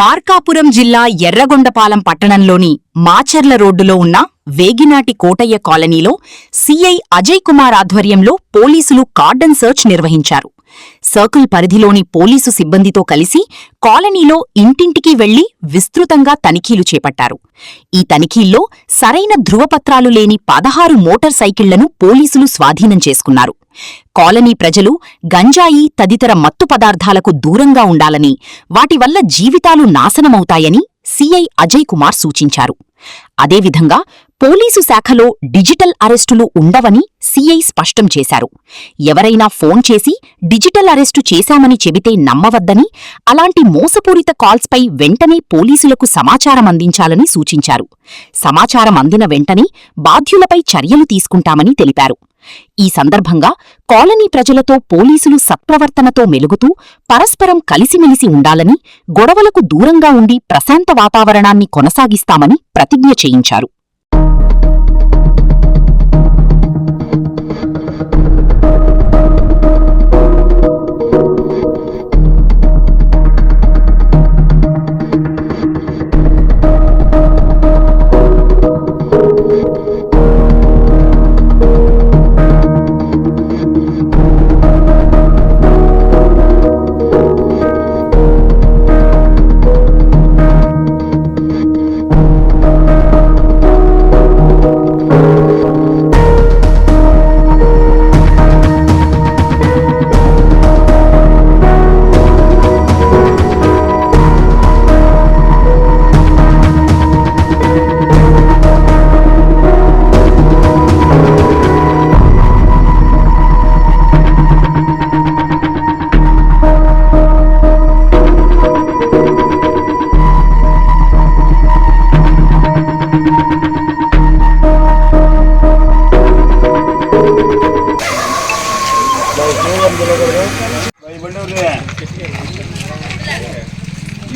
మార్కాపురం జిల్లా ఎర్రగొండపాలెం పట్టణంలోని మాచర్ల రోడ్డులో ఉన్న వేగినాటి కోటయ్య కాలనీలో సీఐ అజయ్ కుమార్ ఆధ్వర్యంలో పోలీసులు కార్డన్ సర్చ్ నిర్వహించారు. సర్కిల్ పరిధిలోని పోలీసు సిబ్బందితో కలిసి కాలనీలో ఇంటింటికి వెళ్లి విస్తృతంగా తనిఖీలు చేపట్టారు. ఈ తనిఖీల్లో సరైన ధృవపత్రాలు లేని 16 మోటార్ సైకిళ్లను పోలీసులు స్వాధీనం చేసుకున్నారు. కాలనీ ప్రజలు గంజాయి తదితర మత్తు పదార్థాలకు దూరంగా ఉండాలని, వాటి వల్ల జీవితాలు నాశనమవుతాయని సీఐ అజయ్ కుమార్ సూచించారు. అదేవిధంగా పోలీసు శాఖలో డిజిటల్ అరెస్టులు ఉండవని సీఐ స్పష్టం చేశారు. ఎవరైనా ఫోన్ చేసి డిజిటల్ అరెస్టు చేశామని చెబితే నమ్మవద్దని, అలాంటి మోసపూరిత కాల్స్పై వెంటనే పోలీసులకు సమాచారం అందించాలని సూచించారు. సమాచారం అందిన వెంటనే బాధ్యులపై చర్యలు తీసుకుంటామని తెలిపారు. ఈ సందర్భంగా కాలనీ ప్రజలతో పోలీసులు సత్ప్రవర్తనతో మెలుగుతూ పరస్పరం కలిసిమెలిసి ఉండాలని, గొడవలకు దూరంగా ఉండి ప్రశాంత వాతావరణాన్ని కొనసాగిస్తామని ప్రతిజ్ఞ చేయించారు.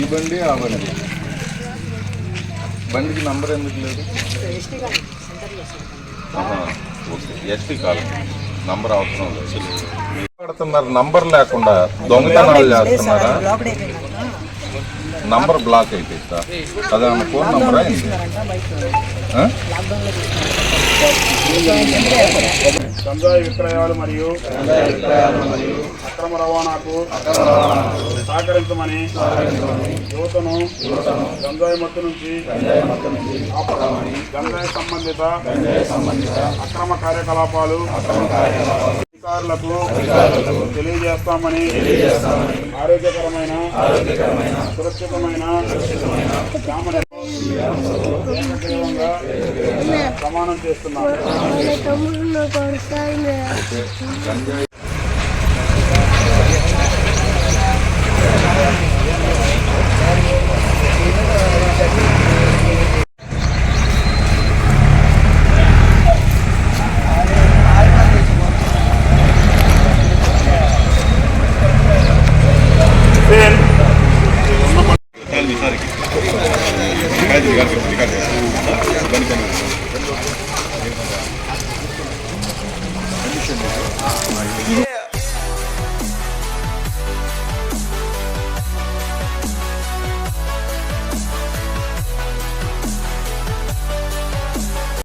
ఈ బండి ఆ బండి బండికి నంబర్ ఎందుకు లేదు? ఓకే, ఎస్టీ కాలం నంబర్ అవసరం లేదు. పెడుతున్నారు నంబర్ లేకుండా దొంగతనాలు చేస్తున్నారా? నంబర్ బ్లాక్ అయిపోయిందా? అదే ఫోన్ నంబరా ఏంటి? గంజాయి విక్రయాలు మరియు అక్రమ రవాణాకు సహకరించమని యువతను గంజాయి మత్తు నుంచి గంజాయి సంబంధిత అక్రమ కార్యకలాపాలు అధికారులకు తెలియజేస్తామని ఆరోగ్యకరమైన సురక్షితమైన గ్రామ ఏకగ్రీవంగా ప్రమాణం చేస్తున్నాను.